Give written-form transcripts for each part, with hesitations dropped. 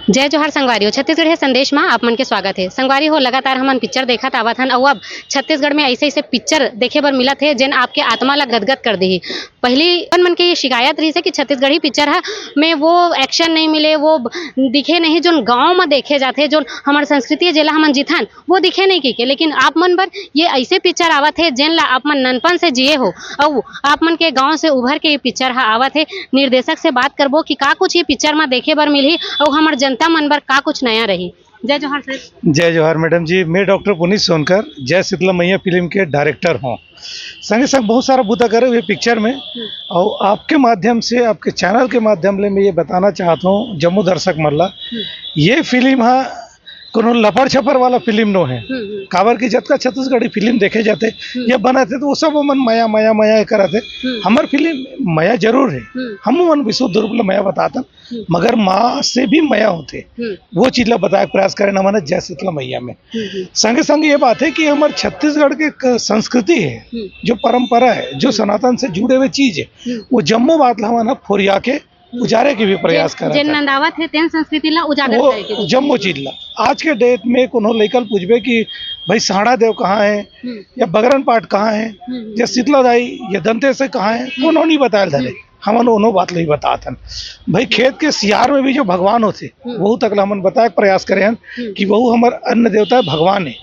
जय जोहार संगवारी छत्तीसगढ़ संदेश में आप मन के स्वागत है। संगवारी हो लगातार हमन पिक्चर देखत आवत हन और अब छत्तीसगढ़ में ऐसे ऐसे पिक्चर देखे बर मिलत है जेन आपके आत्मा ला गदगद कर देही। पहली मन के ये शिकायत रही है कि छत्तीसगढ़ी पिक्चर है में वो एक्शन नहीं मिले, वो दिखे नहीं जो गाँव में देखे जाते जो हमार संस्कृति जेला हमन जिथन वो दिखे नहीं की के। लेकिन आप मन बर ये ऐसे पिक्चर आवत है जेन ला आप मन ननपन से जिए हो और आप मन के गाँव से उभर के ये पिक्चर है आवत है। निर्देशक से बात करबो कि का कुछ ये पिक्चर में देखे बर मिली और हमार जनता मन बर का कुछ नया रही। जय जोहार सर। जय जोहार मैडम जी। मैं डॉक्टर पुनीत सोनकर जय शीतला मैया फिल्म के डायरेक्टर हूँ। संगे संग बहुत सारा बूता करे हुए पिक्चर में और आपके माध्यम से आपके चैनल के माध्यम से मैं ये बताना चाहता हूँ जम्मू दर्शक मल्ला ये फिल्म है कोनो लफड़ छपर वाला फिल्म नो है। काबर की जब का छत्तीसगढ़ी फिल्म देखे जाते या बनाते तो वो सब मन माया माया माया कराते। हमार फिल्म माया जरूर है, हम मन विशुद्ध रूप में माया बताता मगर माँ से भी माया होते वो चीज ला बताए प्रयास करें हमारे जय शीतला मैया में। संगे संग ये बात है कि हमारे छत्तीसगढ़ के संस्कृति है जो परंपरा है जो सनातन से जुड़े हुए चीज है वो जम्मू बात ला हमारा फोरिया के उजारे के भी प्रयास कर जेन नंदावत है तेन संस्कृति ला उजागर करे के जम्मू चीज ला। आज के डेट में कोनो लइकल पूछबे कि भाई साड़ा देव कहाँ है या बगरन पाठ कहाँ है या शीतला दाई या दंते से कहाँ है कोनो नहीं बताया धरे। हमन उन्हों बात नहीं बताते भाई खेत के सियार में भी जो भगवान होते वो तक हमन बताए प्रयास करे हैं कि वो हमार अन्न देवता भगवान है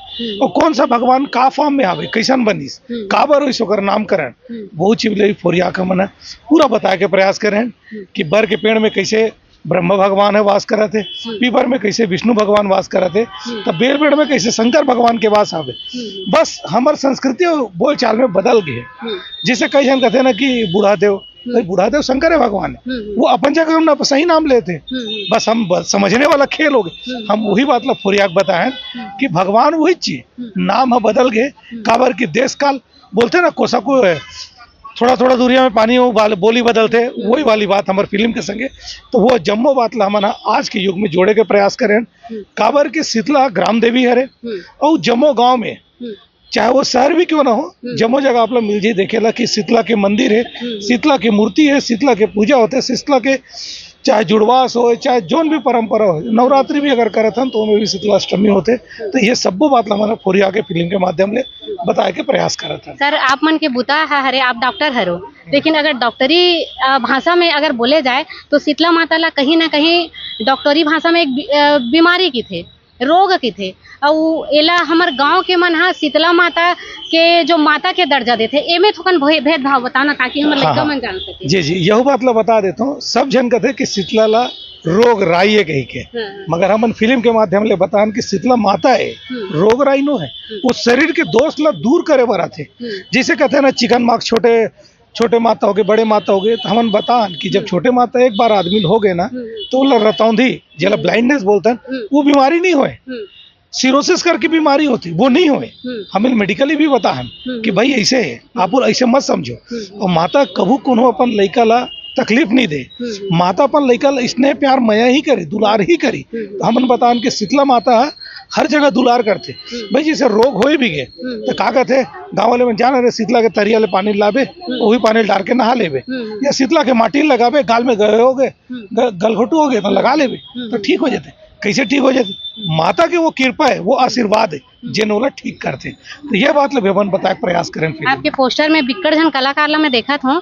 और कौन सा भगवान का फॉर्म में आवे कैसन बनीस का बर होइस ओकर नामकरण वो चिवले फोरिया का मन पूरा बताए के प्रयास करें कि बर के पेड़ में कैसे ब्रह्म भगवान है वास करते, पीपर में कैसे विष्णु भगवान वास करते, तब बेल पेड़ में कैसे शंकर भगवान के वास आवे। बस हमार संस्कृति बोल चाल में बदल गए। जिसे कई जन कहते हैं ना कि बूढ़ा देव, बूढ़ा देव शंकर है भगवान है वो अपन जगह ना सही नाम लेते। बस हम समझने वाला खेल हो गए। हम वही बात ला फोरिया बताए कि भगवान वही चीज नाम है बदल गए। काबर की देश काल बोलते ना कोसा को थोड़ा थोड़ा दूरिया में पानी बोली बदलते वही वाली बात हमारे फिल्म के संगे तो वो जम्मो बात ला हमारा आज के युग में जोड़े के प्रयास करें। काबर के शीतला ग्राम देवी हरे और जम्मो गांव में चाहे वो शहर भी क्यों ना हो जम्मो जगह आप लोग मिल जाए देखेला कि शीतला के मंदिर है, शीतला की मूर्ति है, शीतला के पूजा होते, शीतला के चाहे जुड़वास हो चाहे जोन भी परंपरा हो, नवरात्रि भी अगर करत हन तो उनमें भी शीतला अष्टमी होते। तो ये सब बात हमारा फोरिया के फिल्म के माध्यम से बताए के प्रयास करत हन। सर आप मन के बुता हरे आप डॉक्टर हरो, लेकिन अगर डॉक्टरी भाषा में अगर बोले जाए तो शीतला माता ला कहीं ना कहीं डॉक्टरी भाषा में एक बीमारी की थे, रोग की थे और एला हमार गांव के मन हा शीतला माता के जो माता के दर्जा देते एमे थोकन भेदभाव बताना ताकि हमारे लड़का मन जान सके। जी जी यही बात ला बता देता हूँ। सब जन कहते कि शीतला ला रोग राई है कही के मगर हम फिल्म के माध्यम से बतान कि शीतला माता है रोग राई नो है वो शरीर के दोष ला दूर करे बरा थे। जैसे कहते हैं ना चिकन मार्क्स छोटे माता हो गए बड़े माता हो गए तो हम बतान कि जब छोटे माता एक बार आदमी हो गए ना तो वो रतौंधी जिला ब्लाइंडनेस बोलते हैं वो बीमारी नहीं होए। सिरोसिस करके बीमारी होती वो नहीं होए। हमें मेडिकली भी बता कि भाई ऐसे है आप ऐसे मत समझो। और माता कभू कोनो अपन लड़का ला तकलीफ नहीं दे। माता अपन लड़का स्नेह प्यार मया ही करे दुलार ही करी। तो हमन बतान कि शीतला माता हर जगह दुलार करते। भाई जैसे रोग हो भी गए तो का कहते गाँव वाले में जाना रहे शीतला के तरिया ले पानी लावे वही पानी डाल के नहा लेवे या शीतला के माटी लगावे गाल में गए हो गए गलघोटू हो गए तो लगा लेवे तो ठीक हो जाते। कैसे ठीक हो जाते? माता की वो कृपा है वो आशीर्वाद है जिनोला ठीक करते। तो ये बात लोग बताए प्रयास करें। आपके पोस्टर में बिक्कड़ जन कलाकार ला मैं देखा था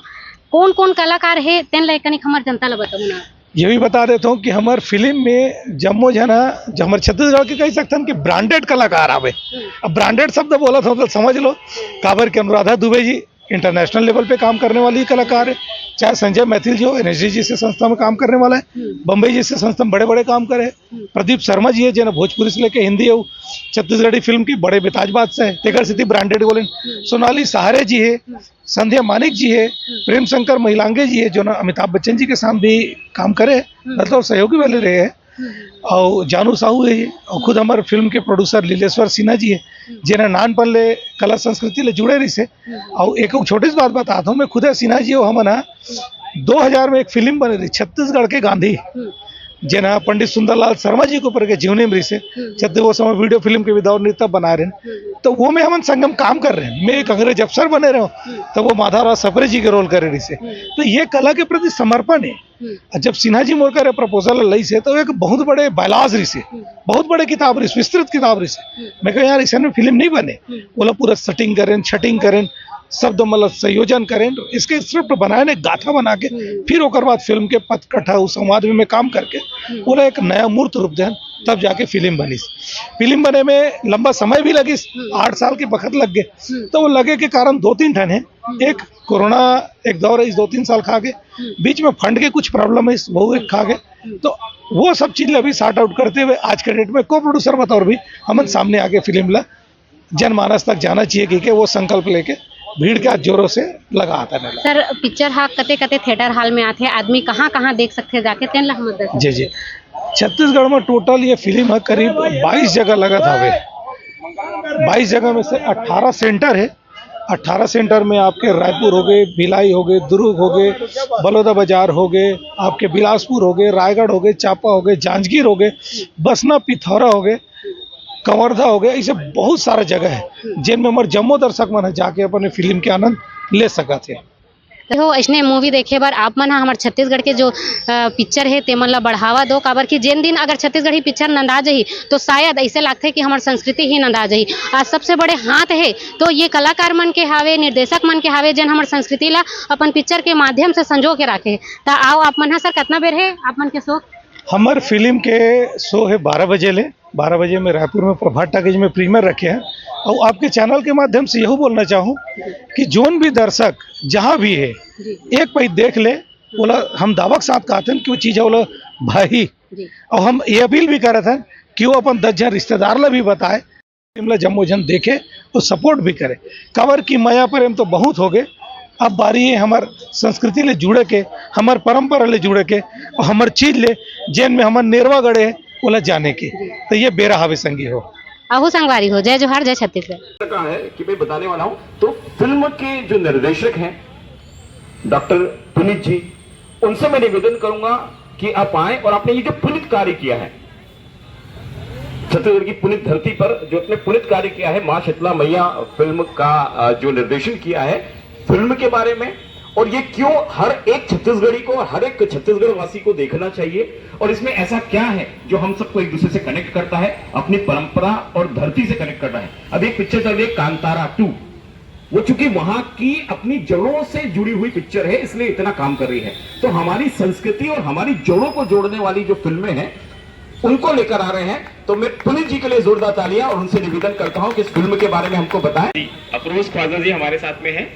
कौन कौन कलाकार है तेन लाइक हमारे जनता ला बताऊँ ना। ये भी बता देता हूँ कि हमारे फिल्म में जम्मो जना जो हमारे छत्तीसगढ़ के कह सकते हैं कि ब्रांडेड कलाकार आवे। अब ब्रांडेड शब्द बोला था तो समझ लो काबर के अनुराधा दुबे जी इंटरनेशनल लेवल पे काम करने वाली कलाकार है, चाहे संजय मैथिल जो एनएसडी जी से संस्था में काम करने वाला है, बम्बई जी से संस्था में बड़े बड़े काम करे, प्रदीप शर्मा जी है जो भोजपुरी से लेके हिंदी है छत्तीसगढ़ी फिल्म की बड़े बेताज बादशाह है तेकर सिद्धि ब्रांडेड बोले, सोनाली सहारे जी है, संध्या मानिक जी है, प्रेम शंकर महिलांगे जी है जो ना अमिताभ बच्चन जी के साथ भी काम करे मतलब सहयोगी वाले रहे हैं। और जानू साहू है और खुद हमारे फिल्म के प्रोड्यूसर लीलेश्वर सिन्हा जी है जिन्हें नानपन ले कला संस्कृति ले जुड़े रही से। और एक छोटी सी बात बताता हूँ मैं खुद सिन्हा जी हो हम 2000 में एक फिल्म बने रही छत्तीसगढ़ के गांधी जना पंडित सुंदरलाल शर्मा जी के ऊपर के जीवनी मृत से छत्तीस वो समय वीडियो फिल्म के विदाउट नृत्य बना रहे हैं तो वो में हम संगम काम कर रहे हैं। मैं एक अंग्रेज अफसर बने रहे हूँ तो वो माधवराव सप्रे जी के रोल करे रही से। तो ये कला के प्रति समर्पण है। और जब सिन्हा जी मोर करे प्रपोजल लई से तो एक बहुत बड़े बायलाज रही से, बहुत बड़े किताब रही, विस्तृत किताब रही से। मैं कहा यार इस में फिल्म नहीं बने, बोला पूरा सेटिंग करें, छटिंग करें, शब्द मतलब संयोजन करें, इसके स्क्रिप्ट बनाए ने गाथा बना के फिर ओकर बाद फिल्म के पटकथा उस संवाद में काम करके पूरा एक नया मूर्त रूप देन, तब जाके फिल्म बनी। फिल्म बने में लंबा समय भी लगी, 8 साल के वक्त लग गए। तो वो लगे के कारण 2-3 ठन है। एक कोरोना एक दौर है, इस 2-3 साल खा गए, बीच में फंड के कुछ प्रॉब्लम है, वो एक खा गए। तो वो सब चीज अभी सॉर्ट आउट करते हुए आज के डेट में को प्रोड्यूसर बतौर भी हम सामने आके फिल्म ला जनमानस तक जाना चाहिए कि वो संकल्प लेके भीड़ के जोरों से लगा आता है। सर पिक्चर हा कते कते थिएटर हॉल में आते आदमी कहाँ कहाँ देख सकते हैं जाके तेन ला हम बता। जी जी, छत्तीसगढ़ में टोटल ये फिल्म है करीब 22 जगह लगा था। वे 22 जगह में से 18 सेंटर है। 18 सेंटर में आपके रायपुर हो गए, भिलाई हो गए, दुर्ग हो गए, बलौदा बाजार हो गए, आपके बिलासपुर हो गए, रायगढ़ हो गए, चांपा हो गए, जांजगीर हो गए, बसना पिथौरा हो गए, कंवर्धा हो गया। ऐसे बहुत सारा जगह है जिनमें हमारे जम्मू दर्शक मन जाके अपने फिल्म के आनंद ले सका थे। तो इसने मूवी देखे बार आप मन हमारे छत्तीसगढ़ के जो पिक्चर है ते मन ला बढ़ावा दो, काबर कि जेन दिन अगर छत्तीसगढ़ी पिक्चर नंदा जाही तो शायद ऐसे लगते कि हमारी संस्कृति ही नंदा जाही। आज सबसे बड़े हाथ है तो ये कलाकार मन के हावे, निर्देशक मन के हावे, जेन हमारे संस्कृति ला अपन पिक्चर के माध्यम से संजो के रखे। तो आओ आप मन सर कितना बेर है आप मन के शो? हमारे फिल्म के शो है 12 बजे ले, 12 बजे में रायपुर में प्रभात टाकीज में प्रीमियर रखे हैं। और आपके चैनल के माध्यम से यही बोलना चाहूँ कि जोन भी दर्शक जहाँ भी है एक पई देख ले, बोला हम दावा के साथ कहते हैं कि वो चीज़ है बोला भाई। और हम ये अपील भी कर रहे थे कि वो अपन 10 जन रिश्तेदार ला भी बताए, फिल्म जम्मू जन देखे तो सपोर्ट भी करे। कवर की माया प्रेम तो बहुत हो गए, अब बारी है हमार संस्कृति ले जुड़े के, हमार परंपरा ले जुड़े के और हमार चीज ले जेन में हमार नेरवा गड़े है बोला जाने की। तो ये बेरा हावे संगी हो। आहू संगवारी हो। जय जोहार, जय छत्तीसगढ़। कहा है कि मैं बताने वाला हूं तो फिल्म के जो निर्देशक हैं डॉक्टर पुनीत जी, उनसे मैं निवेदन करूंगा कि आप आए और आपने ये जो पुनीत कार्य किया है छत्तीसगढ़ की पुनीत धरती पर, जो अपने पुनीत कार्य किया है, मां शीतला मैया फिल्म का जो निर्देशन किया है फिल्म के बारे में, और ये क्यों हर एक छत्तीसगढ़ी को, हर एक छत्तीसगढ़ वासी को देखना चाहिए, और इसमें ऐसा क्या है जो हम सबको एक दूसरे से कनेक्ट करता है, अपनी परंपरा और धरती से कनेक्ट करता है। अब एक पिक्चर चल रही है कांतारा 2, वो चूंकि वहां की अपनी जड़ों से जुड़ी हुई पिक्चर है इसलिए इतना काम कर रही है। तो हमारी संस्कृति और हमारी जड़ों को जोड़ने वाली जो फिल्में हैं उनको लेकर आ रहे हैं। तो मैं पुनीत जी के लिए जोरदार तालियां, और उनसे निवेदन करता हूं कि इस फिल्म के बारे में हमको बताएं। अफरोज ख्वाजा जी हमारे साथ में है।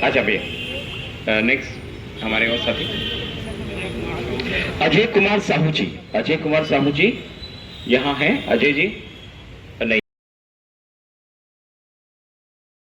अच्छा भैया नेक्स्ट हमारे और साथी अजय कुमार साहू जी, अजय कुमार साहू जी यहाँ हैं। अजय जी